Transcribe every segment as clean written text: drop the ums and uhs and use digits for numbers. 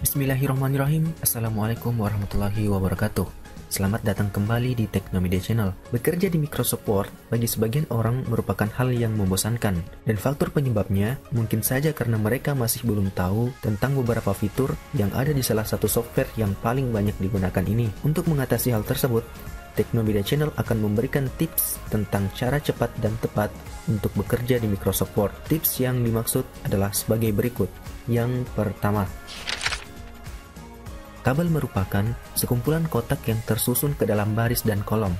Bismillahirrahmanirrahim. Assalamualaikum warahmatullahi wabarakatuh. Selamat datang kembali di Teknomedia Channel. Bekerja di Microsoft Word bagi sebagian orang merupakan hal yang membosankan, dan faktor penyebabnya mungkin saja karena mereka masih belum tahu tentang beberapa fitur yang ada di salah satu software yang paling banyak digunakan ini. Untuk mengatasi hal tersebut, Teknomedia Channel akan memberikan tips tentang cara cepat dan tepat untuk bekerja di Microsoft Word. Tips yang dimaksud adalah sebagai berikut. Yang pertama, tabel merupakan sekumpulan kotak yang tersusun ke dalam baris dan kolom.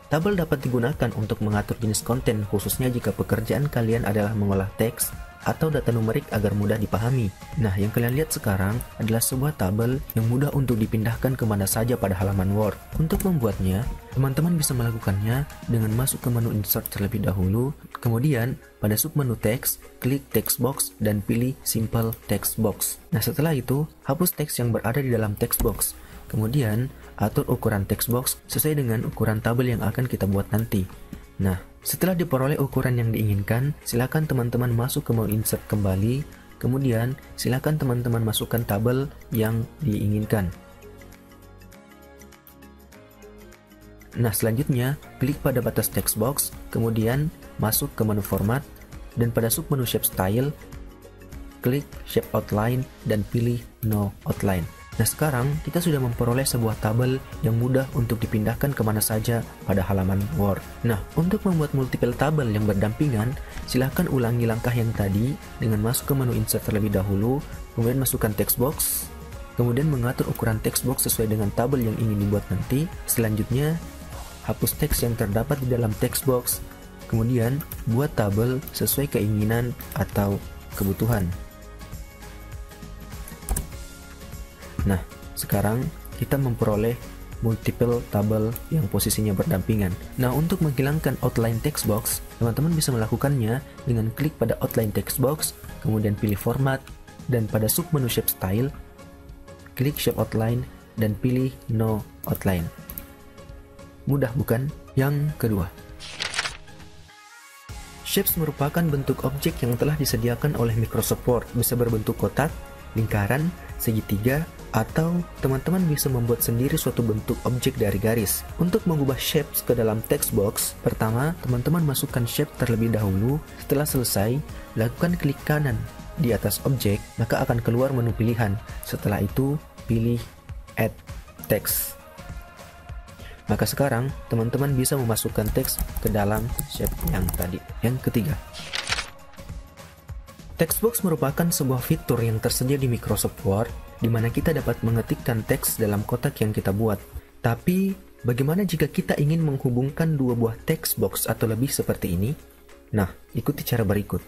Tabel dapat digunakan untuk mengatur jenis konten, khususnya jika pekerjaan kalian adalah mengolah teks atau data numerik agar mudah dipahami. Nah, yang kalian lihat sekarang adalah sebuah tabel yang mudah untuk dipindahkan kemana saja pada halaman Word. Untuk membuatnya, teman-teman bisa melakukannya dengan masuk ke menu Insert terlebih dahulu, kemudian pada submenu Teks, klik Text Box dan pilih Simple Text Box. Nah, setelah itu, hapus teks yang berada di dalam text box. Kemudian, atur ukuran text box sesuai dengan ukuran tabel yang akan kita buat nanti. Nah, setelah diperoleh ukuran yang diinginkan, silakan teman-teman masuk ke menu Insert kembali, kemudian silakan teman-teman masukkan tabel yang diinginkan. Nah, selanjutnya, klik pada batas text box, kemudian masuk ke menu Format, dan pada submenu Shape Style, klik Shape Outline dan pilih No Outline. Nah, sekarang kita sudah memperoleh sebuah tabel yang mudah untuk dipindahkan kemana saja pada halaman Word. Nah, untuk membuat multiple tabel yang berdampingan, silahkan ulangi langkah yang tadi dengan masuk ke menu Insert terlebih dahulu, kemudian masukkan text box, kemudian mengatur ukuran text box sesuai dengan tabel yang ingin dibuat nanti. Selanjutnya, hapus teks yang terdapat di dalam text box, kemudian buat tabel sesuai keinginan atau kebutuhan. Nah, sekarang kita memperoleh multiple tabel yang posisinya berdampingan. Nah, untuk menghilangkan outline text box, teman-teman bisa melakukannya dengan klik pada outline text box, kemudian pilih format, dan pada submenu shape style, klik shape outline, dan pilih no outline. Mudah bukan? Yang kedua, shapes merupakan bentuk objek yang telah disediakan oleh Microsoft Word. Bisa berbentuk kotak, lingkaran, segitiga, atau teman-teman bisa membuat sendiri suatu bentuk objek dari garis. Untuk mengubah shapes ke dalam text box, pertama teman-teman masukkan shape terlebih dahulu. Setelah selesai, lakukan klik kanan di atas objek, maka akan keluar menu pilihan. Setelah itu, pilih Add Text. Maka sekarang, teman-teman bisa memasukkan teks ke dalam shape yang tadi. Yang ketiga, Textbox merupakan sebuah fitur yang tersedia di Microsoft Word, di mana kita dapat mengetikkan teks dalam kotak yang kita buat. Tapi, bagaimana jika kita ingin menghubungkan dua buah text box atau lebih seperti ini? Nah, ikuti cara berikut.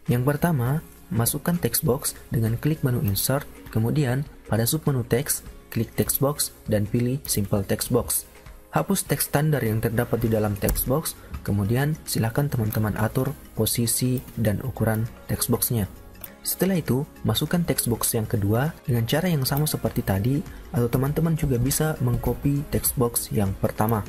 Yang pertama, masukkan text box dengan klik menu Insert, kemudian pada submenu Teks, klik text box dan pilih Simple Text Box. Hapus teks standar yang terdapat di dalam text box, kemudian silakan teman-teman atur posisi dan ukuran text box-nya. Setelah itu, masukkan text box yang kedua dengan cara yang sama seperti tadi, atau teman-teman juga bisa mengcopy text box yang pertama.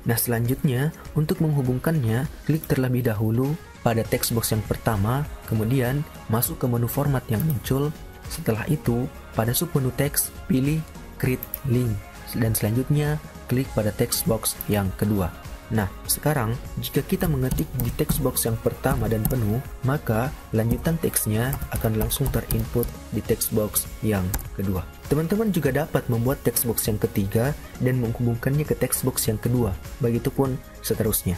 Nah, selanjutnya, untuk menghubungkannya, klik terlebih dahulu pada text box yang pertama, kemudian masuk ke menu format yang muncul. Setelah itu, pada submenu teks, pilih Create Link. Dan selanjutnya, klik pada text box yang kedua. Nah, sekarang jika kita mengetik di text box yang pertama dan penuh, maka lanjutan teksnya akan langsung terinput di text box yang kedua. Teman-teman juga dapat membuat text box yang ketiga dan menghubungkannya ke text box yang kedua. Begitupun seterusnya.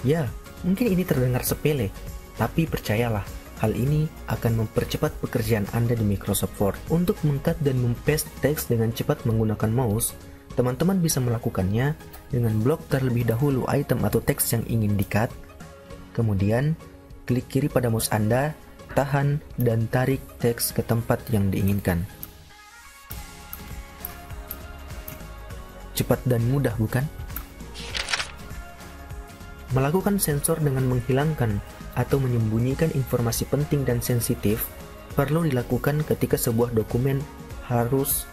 Ya, mungkin ini terdengar sepele, tapi percayalah, hal ini akan mempercepat pekerjaan Anda di Microsoft Word. Untuk meng-cut dan mem-paste teks dengan cepat menggunakan mouse, teman-teman bisa melakukannya dengan blok terlebih dahulu item atau teks yang ingin di-cut. Kemudian, klik kiri pada mouse Anda, tahan, dan tarik teks ke tempat yang diinginkan. Cepat dan mudah, bukan? Melakukan sensor dengan menghilangkan atau menyembunyikan informasi penting dan sensitif perlu dilakukan ketika sebuah dokumen harus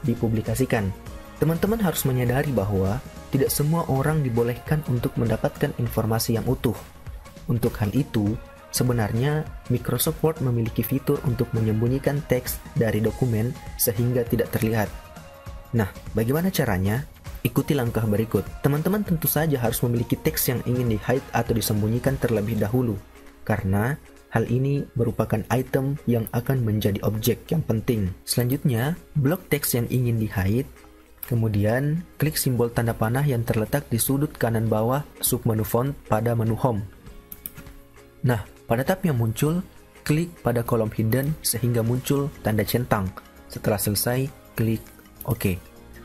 dipublikasikan. Teman-teman harus menyadari bahwa tidak semua orang dibolehkan untuk mendapatkan informasi yang utuh. Untuk hal itu, Sebenarnya, Microsoft Word memiliki fitur untuk menyembunyikan teks dari dokumen sehingga tidak terlihat. Nah, bagaimana caranya? Ikuti langkah berikut. Teman-teman tentu saja harus memiliki teks yang ingin di-hide atau disembunyikan terlebih dahulu, karena hal ini merupakan item yang akan menjadi objek yang penting. Selanjutnya, blok teks yang ingin di-hide, kemudian klik simbol tanda panah yang terletak di sudut kanan bawah submenu font pada menu Home. Nah, pada tab yang muncul, klik pada kolom hidden sehingga muncul tanda centang. Setelah selesai, klik OK.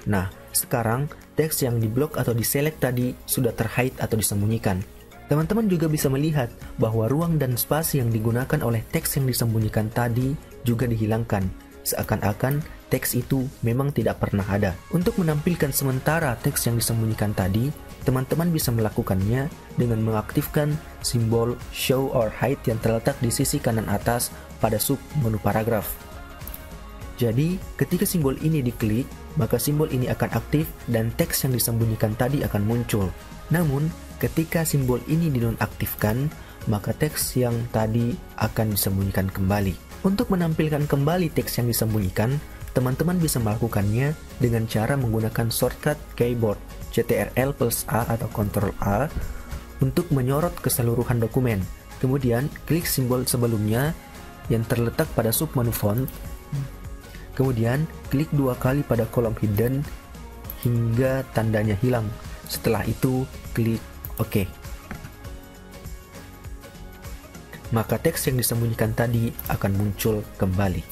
Nah, sekarang teks yang diblok atau diselect tadi sudah terhide atau disembunyikan. Teman-teman juga bisa melihat bahwa ruang dan spasi yang digunakan oleh teks yang disembunyikan tadi juga dihilangkan, seakan-akan teks itu memang tidak pernah ada. Untuk menampilkan sementara teks yang disembunyikan tadi, teman-teman bisa melakukannya dengan mengaktifkan simbol Show or Hide yang terletak di sisi kanan atas pada sub menu paragraf. Jadi, ketika simbol ini diklik, maka simbol ini akan aktif dan teks yang disembunyikan tadi akan muncul. Namun, ketika simbol ini dinonaktifkan, maka teks yang tadi akan disembunyikan kembali. Untuk menampilkan kembali teks yang disembunyikan, teman-teman bisa melakukannya dengan cara menggunakan shortcut keyboard Ctrl+A atau Ctrl+A untuk menyorot keseluruhan dokumen. Kemudian, klik simbol sebelumnya yang terletak pada submenu font. Kemudian, klik 2 kali pada kolom hidden hingga tandanya hilang. Setelah itu, klik OK. Maka teks yang disembunyikan tadi akan muncul kembali.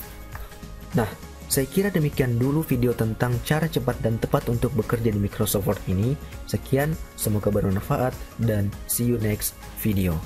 Nah, saya kira demikian dulu video tentang cara cepat dan tepat untuk bekerja di Microsoft Word ini. Sekian, semoga bermanfaat dan see you next video.